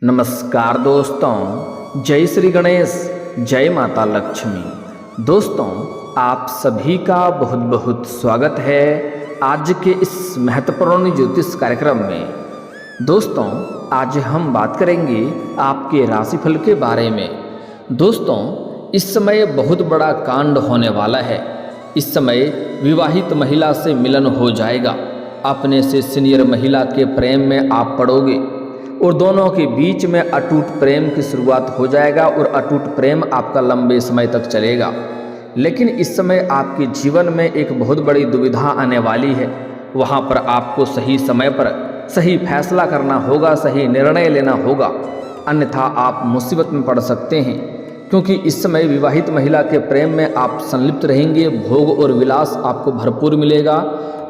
नमस्कार दोस्तों, जय श्री गणेश, जय माता लक्ष्मी। दोस्तों, आप सभी का बहुत बहुत स्वागत है आज के इस महत्वपूर्ण ज्योतिष कार्यक्रम में। दोस्तों, आज हम बात करेंगे आपके राशिफल के बारे में। दोस्तों, इस समय बहुत बड़ा कांड होने वाला है। इस समय विवाहित महिला से मिलन हो जाएगा। अपने से सीनियर महिला के प्रेम में आप पड़ोगे और दोनों के बीच में अटूट प्रेम की शुरुआत हो जाएगा और अटूट प्रेम आपका लंबे समय तक चलेगा। लेकिन इस समय आपके जीवन में एक बहुत बड़ी दुविधा आने वाली है। वहाँ पर आपको सही समय पर सही फैसला करना होगा, सही निर्णय लेना होगा, अन्यथा आप मुसीबत में पड़ सकते हैं। क्योंकि इस समय विवाहित महिला के प्रेम में आप संलिप्त रहेंगे। भोग और विलास आपको भरपूर मिलेगा,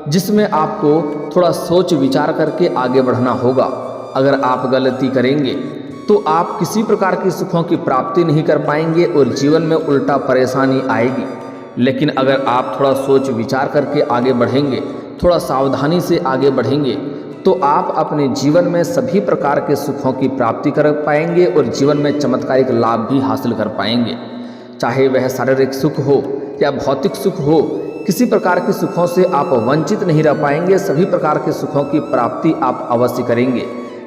जिसमें आपको थोड़ा सोच विचार करके आगे बढ़ना होगा। अगर आप गलती करेंगे तो आप किसी प्रकार की सुखों की प्राप्ति नहीं कर पाएंगे और जीवन में उल्टा परेशानी आएगी। लेकिन अगर आप थोड़ा सोच विचार करके आगे बढ़ेंगे, थोड़ा सावधानी से आगे बढ़ेंगे, तो आप अपने जीवन में सभी प्रकार के सुखों की प्राप्ति कर पाएंगे और जीवन में चमत्कारिक लाभ भी हासिल कर पाएंगे। चाहे वह शारीरिक सुख हो या भौतिक सुख हो, किसी प्रकार के सुखों से आप वंचित नहीं रह पाएंगे। सभी प्रकार के सुखों की प्राप्ति आप अवश्य करेंगे।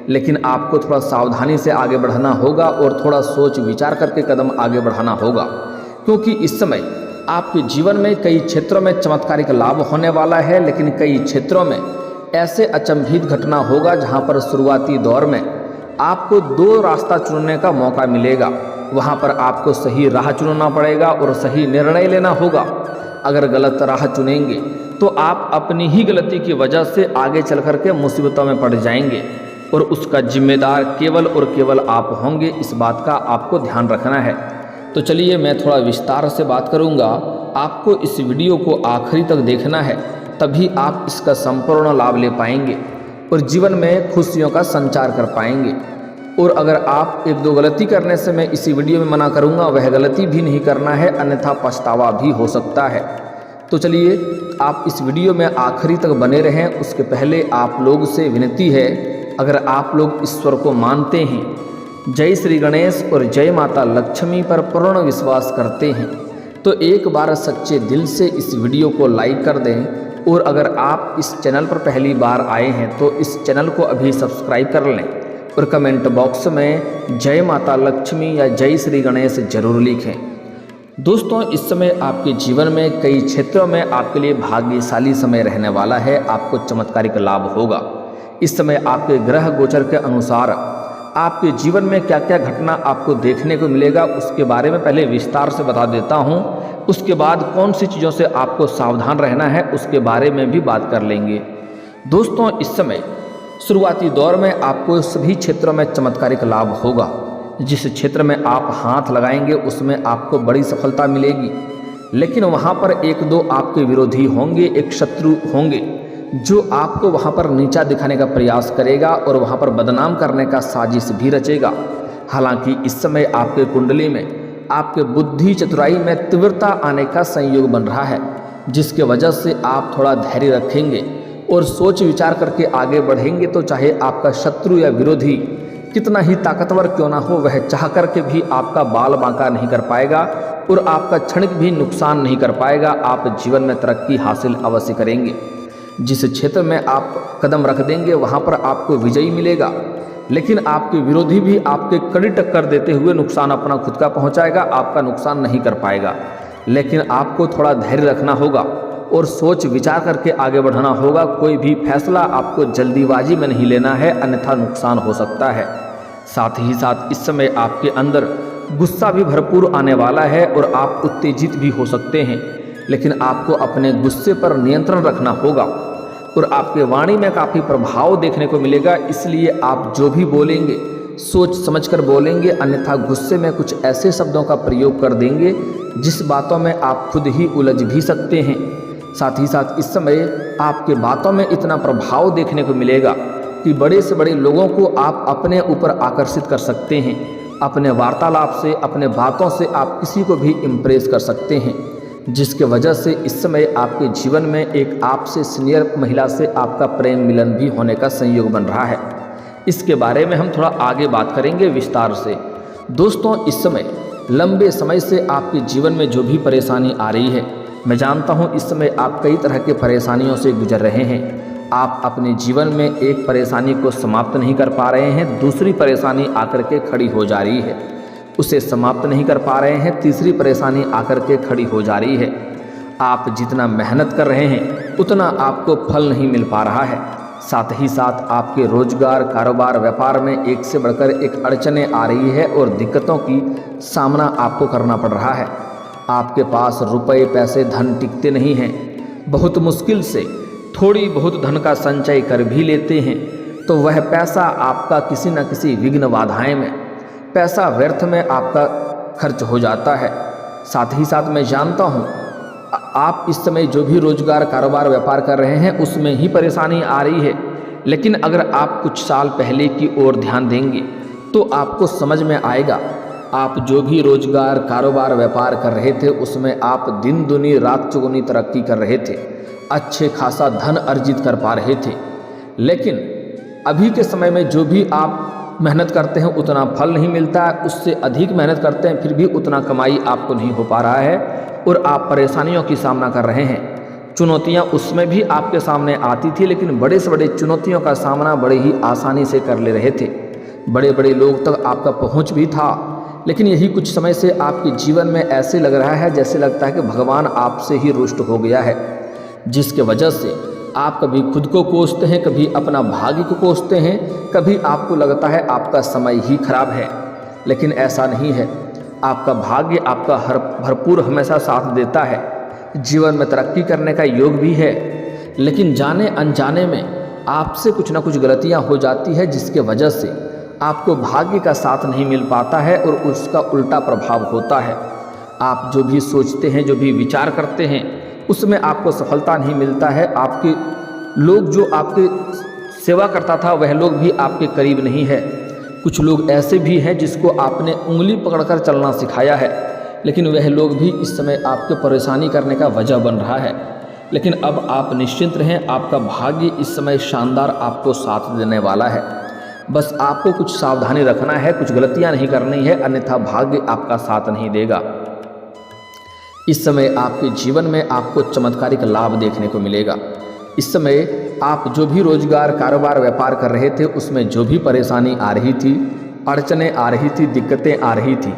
लेकिन आपको थोड़ा सावधानी से आगे बढ़ना होगा और थोड़ा सोच विचार करके कदम आगे बढ़ाना होगा। क्योंकि इस समय आपके जीवन में कई क्षेत्रों में चमत्कारिक लाभ होने वाला है, लेकिन कई क्षेत्रों में ऐसे अचंभित घटना होगा जहां पर शुरुआती दौर में आपको दो रास्ता चुनने का मौका मिलेगा। वहां पर आपको सही राह चुनना पड़ेगा और सही निर्णय लेना होगा। अगर गलत राह चुनेंगे तो आप अपनी ही गलती की वजह से आगे चल करके मुसीबतों में पड़ जाएंगे और उसका जिम्मेदार केवल और केवल आप होंगे। इस बात का आपको ध्यान रखना है। तो चलिए, मैं थोड़ा विस्तार से बात करूंगा। आपको इस वीडियो को आखिरी तक देखना है, तभी आप इसका संपूर्ण लाभ ले पाएंगे और जीवन में खुशियों का संचार कर पाएंगे। और अगर आप एक दो गलती करने से मैं इसी वीडियो में मना करूंगा, वह गलती भी नहीं करना है, अन्यथा पछतावा भी हो सकता है। तो चलिए, आप इस वीडियो में आखिरी तक बने रहें। उसके पहले आप लोग से विनती है, अगर आप लोग ईश्वर को मानते हैं, जय श्री गणेश और जय माता लक्ष्मी पर पूर्ण विश्वास करते हैं, तो एक बार सच्चे दिल से इस वीडियो को लाइक कर दें। और अगर आप इस चैनल पर पहली बार आए हैं तो इस चैनल को अभी सब्सक्राइब कर लें और कमेंट बॉक्स में जय माता लक्ष्मी या जय श्री गणेश जरूर लिखें। दोस्तों, इस समय आपके जीवन में कई क्षेत्रों में आपके लिए भाग्यशाली समय रहने वाला है। आपको चमत्कारिक लाभ होगा। इस समय आपके ग्रह गोचर के अनुसार आपके जीवन में क्या क्या घटना आपको देखने को मिलेगा, उसके बारे में पहले विस्तार से बता देता हूं। उसके बाद कौन सी चीज़ों से आपको सावधान रहना है, उसके बारे में भी बात कर लेंगे। दोस्तों, इस समय शुरुआती दौर में आपको सभी क्षेत्रों में चमत्कारिक लाभ होगा। जिस क्षेत्र में आप हाथ लगाएंगे उसमें आपको बड़ी सफलता मिलेगी। लेकिन वहाँ पर एक दो आपके विरोधी होंगे, एक शत्रु होंगे जो आपको वहाँ पर नीचा दिखाने का प्रयास करेगा और वहाँ पर बदनाम करने का साजिश भी रचेगा। हालांकि इस समय आपके कुंडली में आपके बुद्धि चतुराई में तीव्रता आने का संयोग बन रहा है, जिसके वजह से आप थोड़ा धैर्य रखेंगे और सोच विचार करके आगे बढ़ेंगे। तो चाहे आपका शत्रु या विरोधी कितना ही ताकतवर क्यों ना हो, वह चाह करके भी आपका बाल बांका नहीं कर पाएगा और आपका क्षणिक भी नुकसान नहीं कर पाएगा। आप जीवन में तरक्की हासिल अवश्य करेंगे। जिस क्षेत्र में आप कदम रख देंगे वहाँ पर आपको विजयी मिलेगा। लेकिन आपके विरोधी भी आपके कड़ी टक्कर देते हुए नुकसान अपना खुद का पहुँचाएगा, आपका नुकसान नहीं कर पाएगा। लेकिन आपको थोड़ा धैर्य रखना होगा और सोच विचार करके आगे बढ़ना होगा। कोई भी फैसला आपको जल्दीबाजी में नहीं लेना है, अन्यथा नुकसान हो सकता है। साथ ही साथ इस समय आपके अंदर गुस्सा भी भरपूर आने वाला है और आप उत्तेजित भी हो सकते हैं। लेकिन आपको अपने गुस्से पर नियंत्रण रखना होगा और आपके वाणी में काफ़ी प्रभाव देखने को मिलेगा। इसलिए आप जो भी बोलेंगे सोच समझकर बोलेंगे, अन्यथा गुस्से में कुछ ऐसे शब्दों का प्रयोग कर देंगे जिस बातों में आप खुद ही उलझ भी सकते हैं। साथ ही साथ इस समय आपके बातों में इतना प्रभाव देखने को मिलेगा कि बड़े से बड़े लोगों को आप अपने ऊपर आकर्षित कर सकते हैं। अपने वार्तालाप से, अपने बातों से आप किसी को भी इम्प्रेस कर सकते हैं, जिसके वजह से इस समय आपके जीवन में एक आपसे सीनियर महिला से आपका प्रेम मिलन भी होने का संयोग बन रहा है। इसके बारे में हम थोड़ा आगे बात करेंगे विस्तार से। दोस्तों, इस समय लंबे समय से आपके जीवन में जो भी परेशानी आ रही है, मैं जानता हूँ इस समय आप कई तरह के परेशानियों से गुजर रहे हैं। आप अपने जीवन में एक परेशानी को समाप्त नहीं कर पा रहे हैं, दूसरी परेशानी आकर के खड़ी हो जा रही है, उसे समाप्त नहीं कर पा रहे हैं, तीसरी परेशानी आकर के खड़ी हो जा रही है। आप जितना मेहनत कर रहे हैं उतना आपको फल नहीं मिल पा रहा है। साथ ही साथ आपके रोजगार, कारोबार, व्यापार में एक से बढ़कर एक अड़चनें आ रही है और दिक्कतों की सामना आपको करना पड़ रहा है। आपके पास रुपए, पैसे, धन टिकते नहीं हैं। बहुत मुश्किल से थोड़ी बहुत धन का संचय कर भी लेते हैं तो वह पैसा आपका किसी न किसी विघ्न बाधाएं में, पैसा व्यर्थ में आपका खर्च हो जाता है। साथ ही साथ मैं जानता हूँ आप इस समय जो भी रोजगार, कारोबार, व्यापार कर रहे हैं उसमें ही परेशानी आ रही है। लेकिन अगर आप कुछ साल पहले की ओर ध्यान देंगे तो आपको समझ में आएगा, आप जो भी रोजगार, कारोबार, व्यापार कर रहे थे उसमें आप दिन दुनी रात चौगुनी तरक्की कर रहे थे, अच्छे खासा धन अर्जित कर पा रहे थे। लेकिन अभी के समय में जो भी आप मेहनत करते हैं उतना फल नहीं मिलता है, उससे अधिक मेहनत करते हैं फिर भी उतना कमाई आपको नहीं हो पा रहा है और आप परेशानियों की सामना कर रहे हैं। चुनौतियां उसमें भी आपके सामने आती थी, लेकिन बड़े से बड़े चुनौतियों का सामना बड़े ही आसानी से कर ले रहे थे। बड़े बड़े लोग तक आपका पहुंच भी था। लेकिन यही कुछ समय से आपके जीवन में ऐसे लग रहा है जैसे लगता है कि भगवान आपसे ही रुष्ट हो गया है, जिसके वजह से आप कभी खुद को कोसते हैं, कभी अपना भाग्य को कोसते हैं, कभी आपको लगता है आपका समय ही खराब है। लेकिन ऐसा नहीं है, आपका भाग्य आपका भरपूर हमेशा साथ देता है। जीवन में तरक्की करने का योग भी है, लेकिन जाने अनजाने में आपसे कुछ ना कुछ गलतियां हो जाती है जिसके वजह से आपको भाग्य का साथ नहीं मिल पाता है और उसका उल्टा प्रभाव होता है। आप जो भी सोचते हैं, जो भी विचार करते हैं उसमें आपको सफलता नहीं मिलता है। आपके लोग जो आपके सेवा करता था वह लोग भी आपके करीब नहीं है। कुछ लोग ऐसे भी हैं जिसको आपने उंगली पकड़कर चलना सिखाया है, लेकिन वह लोग भी इस समय आपके परेशानी करने का वजह बन रहा है। लेकिन अब आप निश्चिंत रहें, आपका भाग्य इस समय शानदार आपको साथ देने वाला है। बस आपको कुछ सावधानी रखना है, कुछ गलतियां नहीं करनी है, अन्यथा भाग्य आपका साथ नहीं देगा। इस समय आपके जीवन में आपको चमत्कारिक लाभ देखने को मिलेगा। इस समय आप जो भी रोजगार, कारोबार, व्यापार कर रहे थे उसमें जो भी परेशानी आ रही थी, अड़चनें आ रही थी, दिक्कतें आ रही थी,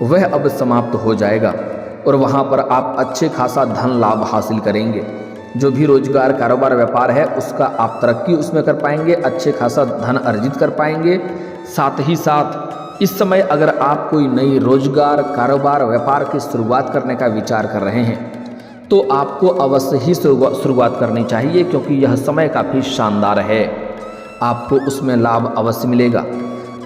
वह अब समाप्त हो जाएगा और वहाँ पर आप अच्छे खासा धन लाभ हासिल करेंगे। जो भी रोजगार, कारोबार, व्यापार है उसका आप तरक्की उसमें कर पाएंगे, अच्छे खासा धन अर्जित कर पाएंगे। साथ ही साथ इस समय अगर आप कोई नई रोजगार, कारोबार, व्यापार की शुरुआत करने का विचार कर रहे हैं तो आपको अवश्य ही शुरुआत करनी चाहिए, क्योंकि यह समय काफ़ी शानदार है, आपको उसमें लाभ अवश्य मिलेगा।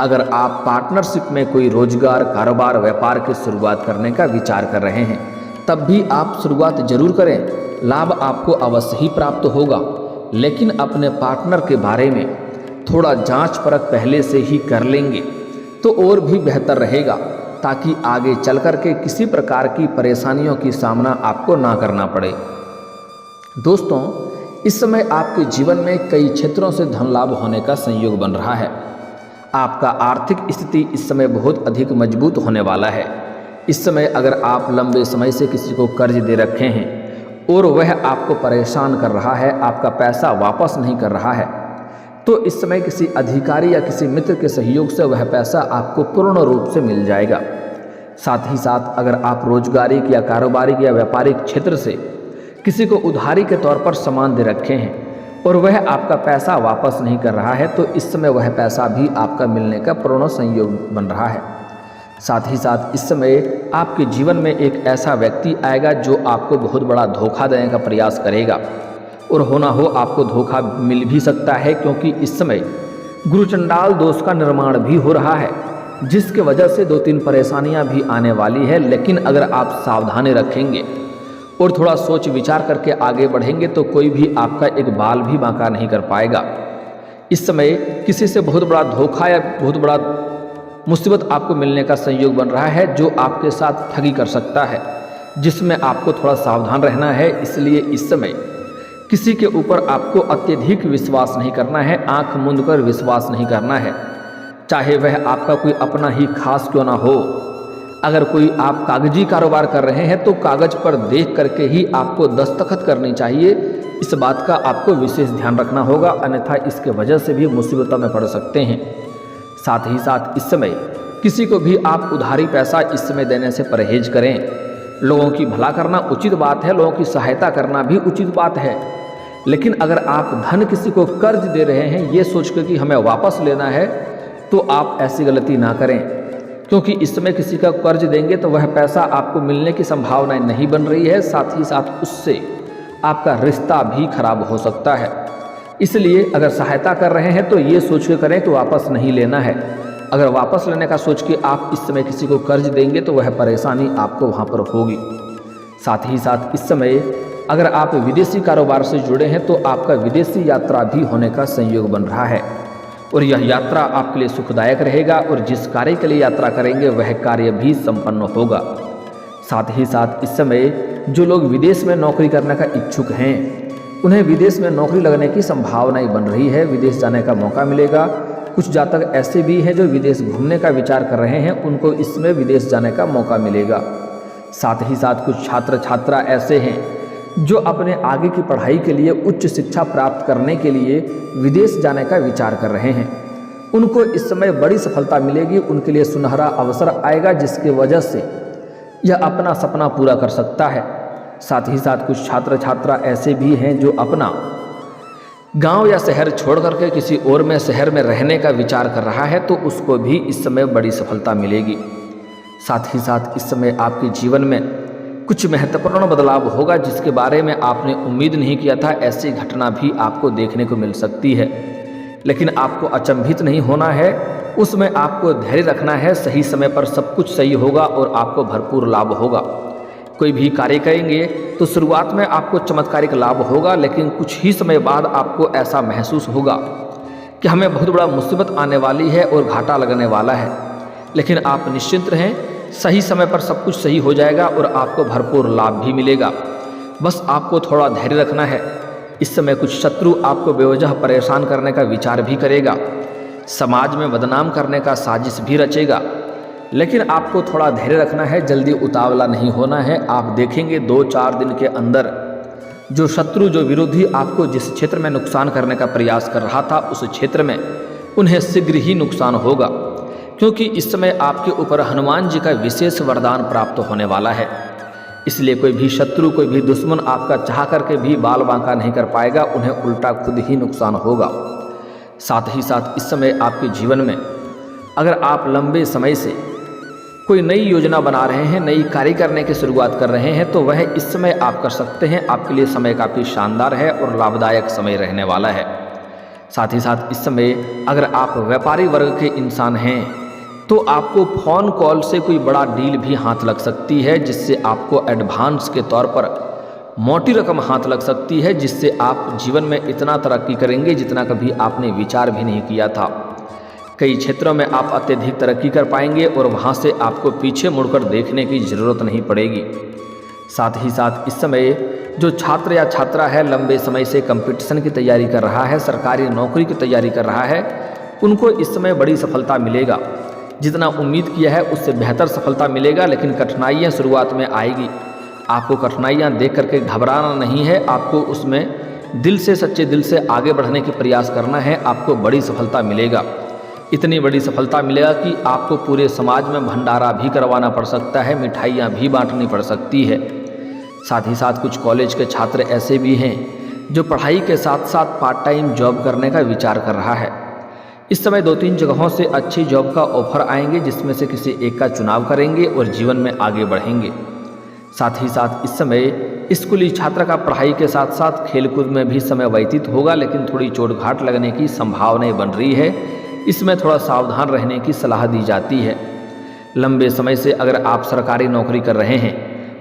अगर आप पार्टनरशिप में कोई रोजगार, कारोबार, व्यापार की शुरुआत करने का विचार कर रहे हैं तब भी आप शुरुआत जरूर करें, लाभ आपको अवश्य ही प्राप्त होगा। लेकिन अपने पार्टनर के बारे में थोड़ा जांच परख पहले से ही कर लेंगे तो और भी बेहतर रहेगा, ताकि आगे चल कर के किसी प्रकार की परेशानियों की सामना आपको ना करना पड़े। दोस्तों, इस समय आपके जीवन में कई क्षेत्रों से धन लाभ होने का संयोग बन रहा है। आपका आर्थिक स्थिति इस समय बहुत अधिक मजबूत होने वाला है। इस समय अगर आप लंबे समय से किसी को कर्ज दे रखे हैं और वह आपको परेशान कर रहा है, आपका पैसा वापस नहीं कर रहा है, तो इस समय किसी अधिकारी या किसी मित्र के सहयोग से वह पैसा आपको पूर्ण रूप से मिल जाएगा। साथ ही साथ अगर आप रोजगारिक या कारोबारिक या व्यापारिक क्षेत्र से किसी को उधारी के तौर पर सामान दे रखे हैं और वह आपका पैसा वापस नहीं कर रहा है, तो इस समय वह पैसा भी आपका मिलने का पूर्ण संयोग बन रहा है। साथ ही साथ इस समय आपके जीवन में एक ऐसा व्यक्ति आएगा जो आपको बहुत बड़ा धोखा देने का प्रयास करेगा और होना हो आपको धोखा मिल भी सकता है, क्योंकि इस समय गुरु चंडाल दोष का निर्माण भी हो रहा है, जिसके वजह से 2-3 परेशानियां भी आने वाली है। लेकिन अगर आप सावधानी रखेंगे और थोड़ा सोच विचार करके आगे बढ़ेंगे तो कोई भी आपका एक बाल भी बांका नहीं कर पाएगा। इस समय किसी से बहुत बड़ा धोखा या बहुत बड़ा मुसीबत आपको मिलने का संयोग बन रहा है, जो आपके साथ ठगी कर सकता है, जिसमें आपको थोड़ा सावधान रहना है। इसलिए इस समय किसी के ऊपर आपको अत्यधिक विश्वास नहीं करना है, आंख मूंद कर विश्वास नहीं करना है, चाहे वह आपका कोई अपना ही खास क्यों ना हो। अगर कोई आप कागजी कारोबार कर रहे हैं तो कागज पर देख करके ही आपको दस्तखत करनी चाहिए। इस बात का आपको विशेष ध्यान रखना होगा, अन्यथा इसके वजह से भी मुसीबतों में पड़ सकते हैं। साथ ही साथ इस समय किसी को भी आप उधारी पैसा इस समय देने से परहेज करें। लोगों की भला करना उचित बात है, लोगों की सहायता करना भी उचित बात है, लेकिन अगर आप धन किसी को कर्ज दे रहे हैं ये सोच कर कि हमें वापस लेना है, तो आप ऐसी गलती ना करें, क्योंकि इस समय किसी का कर्ज देंगे तो वह पैसा आपको मिलने की संभावना नहीं बन रही है, साथ ही साथ उससे आपका रिश्ता भी खराब हो सकता है। इसलिए अगर सहायता कर रहे हैं तो ये सोच के करें कि वापस नहीं लेना है। अगर वापस लेने का सोच के आप इस समय किसी को कर्ज देंगे तो वह परेशानी आपको वहाँ पर होगी। साथ ही साथ इस समय अगर आप विदेशी कारोबार से जुड़े हैं तो आपका विदेशी यात्रा भी होने का संयोग बन रहा है, और यह यात्रा आपके लिए सुखदायक रहेगा, और जिस कार्य के लिए यात्रा करेंगे वह कार्य भी संपन्न होगा। साथ ही साथ इस समय जो लोग विदेश में नौकरी करने का इच्छुक हैं उन्हें विदेश में नौकरी लगने की संभावनाएं बन रही है, विदेश जाने का मौका मिलेगा। कुछ जातक ऐसे भी हैं जो विदेश घूमने का विचार कर रहे हैं, उनको इसमें विदेश जाने का मौका मिलेगा। साथ ही साथ कुछ छात्र छात्रा ऐसे हैं जो अपने आगे की पढ़ाई के लिए उच्च शिक्षा प्राप्त करने के लिए विदेश जाने का विचार कर रहे हैं, उनको इस समय बड़ी सफलता मिलेगी, उनके लिए सुनहरा अवसर आएगा जिसकी वजह से यह अपना सपना पूरा कर सकता है। साथ ही साथ कुछ छात्र छात्रा ऐसे भी हैं जो अपना गांव या शहर छोड़ करके किसी और में शहर में रहने का विचार कर रहा है, तो उसको भी इस समय बड़ी सफलता मिलेगी। साथ ही साथ इस समय आपके जीवन में कुछ महत्वपूर्ण बदलाव होगा जिसके बारे में आपने उम्मीद नहीं किया था, ऐसी घटना भी आपको देखने को मिल सकती है। लेकिन आपको अचंभित नहीं होना है, उसमें आपको धैर्य रखना है। सही समय पर सब कुछ सही होगा और आपको भरपूर लाभ होगा। कोई भी कार्य करेंगे तो शुरुआत में आपको चमत्कारिक लाभ होगा, लेकिन कुछ ही समय बाद आपको ऐसा महसूस होगा कि हमें बहुत बड़ा मुसीबत आने वाली है और घाटा लगने वाला है। लेकिन आप निश्चिंत रहें, सही समय पर सब कुछ सही हो जाएगा और आपको भरपूर लाभ भी मिलेगा। बस आपको थोड़ा धैर्य रखना है। इस समय कुछ शत्रु आपको बेवजह परेशान करने का विचार भी करेगा, समाज में बदनाम करने का साजिश भी रचेगा, लेकिन आपको थोड़ा धैर्य रखना है, जल्दी उतावला नहीं होना है। आप देखेंगे 2-4 दिन के अंदर जो शत्रु, जो विरोधी आपको जिस क्षेत्र में नुकसान करने का प्रयास कर रहा था उस क्षेत्र में उन्हें शीघ्र ही नुकसान होगा, क्योंकि इस समय आपके ऊपर हनुमान जी का विशेष वरदान प्राप्त होने वाला है। इसलिए कोई भी शत्रु, कोई भी दुश्मन आपका चाह करके भी बाल बांका नहीं कर पाएगा, उन्हें उल्टा खुद ही नुकसान होगा। साथ ही साथ इस समय आपके जीवन में अगर आप लंबे समय से कोई नई योजना बना रहे हैं, नई कार्य करने की शुरुआत कर रहे हैं, तो वह इस समय आप कर सकते हैं। आपके लिए समय काफ़ी शानदार है और लाभदायक समय रहने वाला है। साथ ही साथ इस समय अगर आप व्यापारी वर्ग के इंसान हैं तो आपको फ़ोन कॉल से कोई बड़ा डील भी हाथ लग सकती है, जिससे आपको एडवांस के तौर पर मोटी रकम हाथ लग सकती है, जिससे आप जीवन में इतना तरक्की करेंगे जितना कभी आपने विचार भी नहीं किया था। कई क्षेत्रों में आप अत्यधिक तरक्की कर पाएंगे और वहां से आपको पीछे मुड़कर देखने की ज़रूरत नहीं पड़ेगी। साथ ही साथ इस समय जो छात्र या छात्रा है लंबे समय से कंपटीशन की तैयारी कर रहा है, सरकारी नौकरी की तैयारी कर रहा है, उनको इस समय बड़ी सफलता मिलेगा। जितना उम्मीद किया है उससे बेहतर सफलता मिलेगा, लेकिन कठिनाइयाँ शुरुआत में आएगी। आपको कठिनाइयाँ देख करके घबराना नहीं है, आपको उसमें दिल से, सच्चे दिल से आगे बढ़ने की प्रयास करना है। आपको बड़ी सफलता मिलेगा, इतनी बड़ी सफलता मिलेगा कि आपको पूरे समाज में भंडारा भी करवाना पड़ सकता है, मिठाइयाँ भी बांटनी पड़ सकती है। साथ ही साथ कुछ कॉलेज के छात्र ऐसे भी हैं जो पढ़ाई के साथ साथ पार्ट टाइम जॉब करने का विचार कर रहा है। इस समय 2-3 जगहों से अच्छी जॉब का ऑफर आएंगे, जिसमें से किसी एक का चुनाव करेंगे और जीवन में आगे बढ़ेंगे। साथ ही साथ इस समय स्कूली छात्र का पढ़ाई के साथ साथ खेलकूद में भी समय व्यतीत होगा, लेकिन थोड़ी चोट घाट लगने की संभावनाएं बन रही है। इसमें थोड़ा सावधान रहने की सलाह दी जाती है। लंबे समय से अगर आप सरकारी नौकरी कर रहे हैं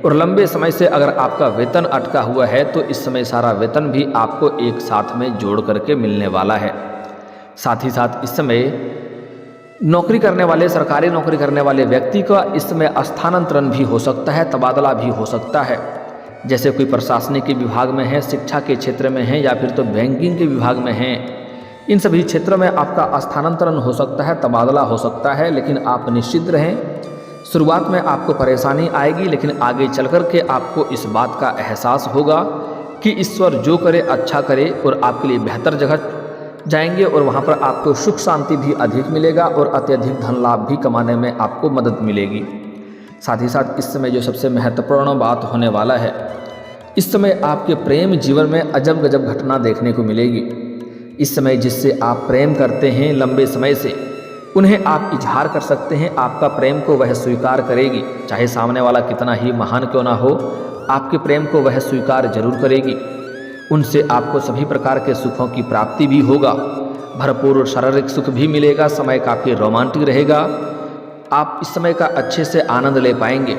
और लंबे समय से अगर आपका वेतन अटका हुआ है, तो इस समय सारा वेतन भी आपको एक साथ में जोड़ करके मिलने वाला है। साथ ही साथ इस समय नौकरी करने वाले, सरकारी नौकरी करने वाले व्यक्ति का इस समय स्थानांतरण भी हो सकता है, तबादला भी हो सकता है। जैसे कोई प्रशासनिक के विभाग में है, शिक्षा के क्षेत्र में है या फिर तो बैंकिंग के विभाग में है, इन सभी क्षेत्रों में आपका स्थानांतरण हो सकता है, तबादला हो सकता है। लेकिन आप निश्चित रहें, शुरुआत में आपको परेशानी आएगी, लेकिन आगे चल कर के आपको इस बात का एहसास होगा कि ईश्वर जो करे अच्छा करे और आपके लिए बेहतर जगह जाएंगे और वहाँ पर आपको सुख शांति भी अधिक मिलेगा और अत्यधिक धन लाभ भी कमाने में आपको मदद मिलेगी। साथ ही साथ इस समय जो सबसे महत्वपूर्ण बात होने वाला है, इस समय आपके प्रेम जीवन में अजब गजब घटना देखने को मिलेगी। इस समय जिससे आप प्रेम करते हैं लंबे समय से, उन्हें आप इजहार कर सकते हैं। आपका प्रेम को वह स्वीकार करेगी, चाहे सामने वाला कितना ही महान क्यों ना हो, आपके प्रेम को वह स्वीकार जरूर करेगी। उनसे आपको सभी प्रकार के सुखों की प्राप्ति भी होगा, भरपूर शारीरिक सुख भी मिलेगा, समय काफ़ी रोमांटिक रहेगा, आप इस समय का अच्छे से आनंद ले पाएंगे।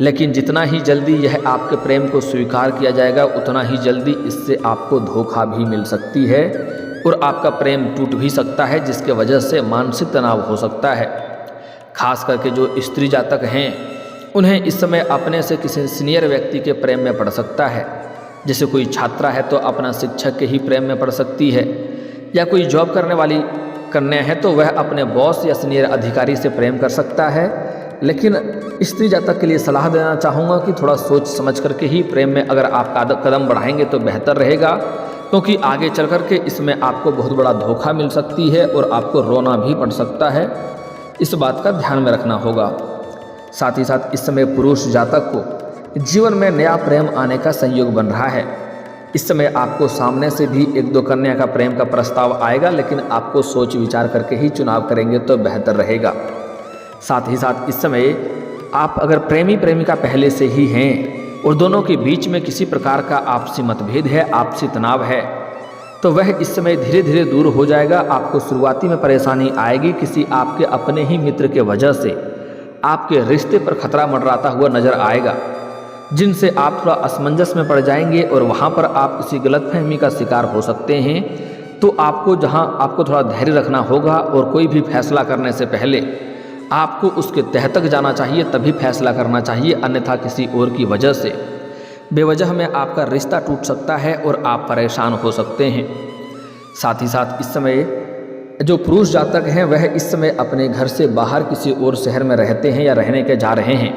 लेकिन जितना ही जल्दी यह आपके प्रेम को स्वीकार किया जाएगा, उतना ही जल्दी इससे आपको धोखा भी मिल सकती है और आपका प्रेम टूट भी सकता है, जिसके वजह से मानसिक तनाव हो सकता है। खास करके जो स्त्री जातक हैं, उन्हें इस समय अपने से किसी सीनियर व्यक्ति के प्रेम में पड़ सकता है। जैसे कोई छात्रा है तो अपना शिक्षक के ही प्रेम में पड़ सकती है, या कोई जॉब करने वाली कन्या है तो वह अपने बॉस या सीनियर अधिकारी से प्रेम कर सकता है। लेकिन स्त्री जातक के लिए सलाह देना चाहूँगा कि थोड़ा सोच समझ करके ही प्रेम में अगर आप कदम बढ़ाएंगे तो बेहतर रहेगा, क्योंकि आगे चल कर के इसमें आपको बहुत बड़ा धोखा मिल सकती है और आपको रोना भी पड़ सकता है। इस बात का ध्यान में रखना होगा। साथ ही साथ इस समय पुरुष जातक को जीवन में नया प्रेम आने का संयोग बन रहा है। इस समय आपको सामने से भी एक दो कन्या का प्रेम का प्रस्ताव आएगा, लेकिन आपको सोच विचार करके ही चुनाव करेंगे तो बेहतर रहेगा। साथ ही साथ इस समय आप अगर प्रेमी प्रेमिका पहले से ही हैं और दोनों के बीच में किसी प्रकार का आपसी मतभेद है, आपसी तनाव है, तो वह इस समय धीरे धीरे दूर हो जाएगा। आपको शुरुआती में परेशानी आएगी, किसी आपके अपने ही मित्र के वजह से आपके रिश्ते पर खतरा मंडराता हुआ नजर आएगा, जिनसे आप थोड़ा असमंजस में पड़ जाएंगे और वहाँ पर आप किसी गलतफहमी का शिकार हो सकते हैं। तो आपको थोड़ा धैर्य रखना होगा और कोई भी फैसला करने से पहले आपको उसके तह तक जाना चाहिए, तभी फैसला करना चाहिए। अन्यथा किसी और की वजह से बेवजह में आपका रिश्ता टूट सकता है और आप परेशान हो सकते हैं। साथ ही साथ इस समय जो पुरुष जातक हैं वह इस समय अपने घर से बाहर किसी और शहर में रहते हैं या रहने के जा रहे हैं,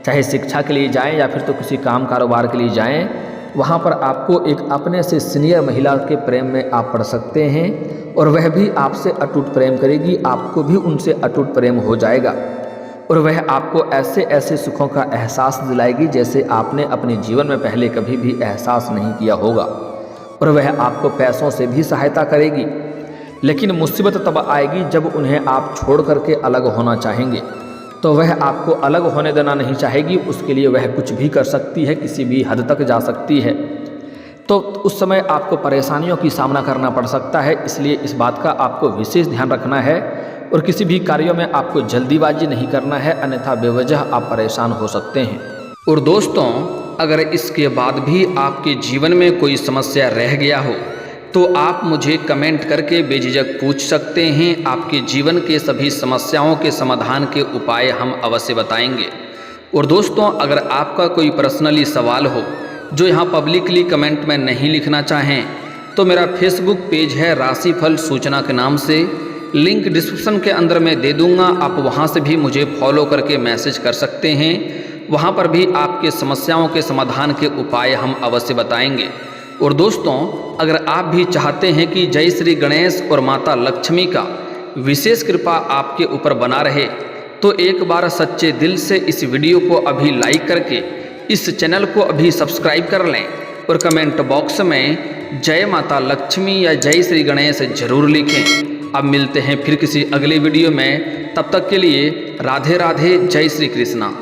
चाहे शिक्षा के लिए जाएं या फिर तो किसी काम कारोबार के लिए जाएं, वहाँ पर आपको एक अपने से सीनियर महिला के प्रेम में आप पड़ सकते हैं और वह भी आपसे अटूट प्रेम करेगी, आपको भी उनसे अटूट प्रेम हो जाएगा और वह आपको ऐसे ऐसे सुखों का एहसास दिलाएगी जैसे आपने अपने जीवन में पहले कभी भी एहसास नहीं किया होगा। और वह आपको पैसों से भी सहायता करेगी, लेकिन मुसीबत तब आएगी जब उन्हें आप छोड़ करके अलग होना चाहेंगे, तो वह आपको अलग होने देना नहीं चाहेगी। उसके लिए वह कुछ भी कर सकती है, किसी भी हद तक जा सकती है। तो उस समय आपको परेशानियों की सामना करना पड़ सकता है, इसलिए इस बात का आपको विशेष ध्यान रखना है और किसी भी कार्यों में आपको जल्दीबाजी नहीं करना है, अन्यथा बेवजह आप परेशान हो सकते हैं। और दोस्तों, अगर इसके बाद भी आपके जीवन में कोई समस्या रह गया हो तो आप मुझे कमेंट करके बेझिझक पूछ सकते हैं। आपके जीवन के सभी समस्याओं के समाधान के उपाय हम अवश्य बताएंगे। और दोस्तों, अगर आपका कोई पर्सनली सवाल हो जो यहाँ पब्लिकली कमेंट में नहीं लिखना चाहें, तो मेरा फेसबुक पेज है राशिफल सूचना के नाम से, लिंक डिस्क्रिप्शन के अंदर मैं दे दूँगा। आप वहाँ से भी मुझे फॉलो करके मैसेज कर सकते हैं। वहाँ पर भी आपके समस्याओं के समाधान के उपाय हम अवश्य बताएंगे। और दोस्तों, अगर आप भी चाहते हैं कि जय श्री गणेश और माता लक्ष्मी का विशेष कृपा आपके ऊपर बना रहे, तो एक बार सच्चे दिल से इस वीडियो को अभी लाइक करके इस चैनल को अभी सब्सक्राइब कर लें और कमेंट बॉक्स में जय माता लक्ष्मी या जय श्री गणेश जरूर लिखें। अब मिलते हैं फिर किसी अगले वीडियो में, तब तक के लिए राधे राधे, जय श्री कृष्णा।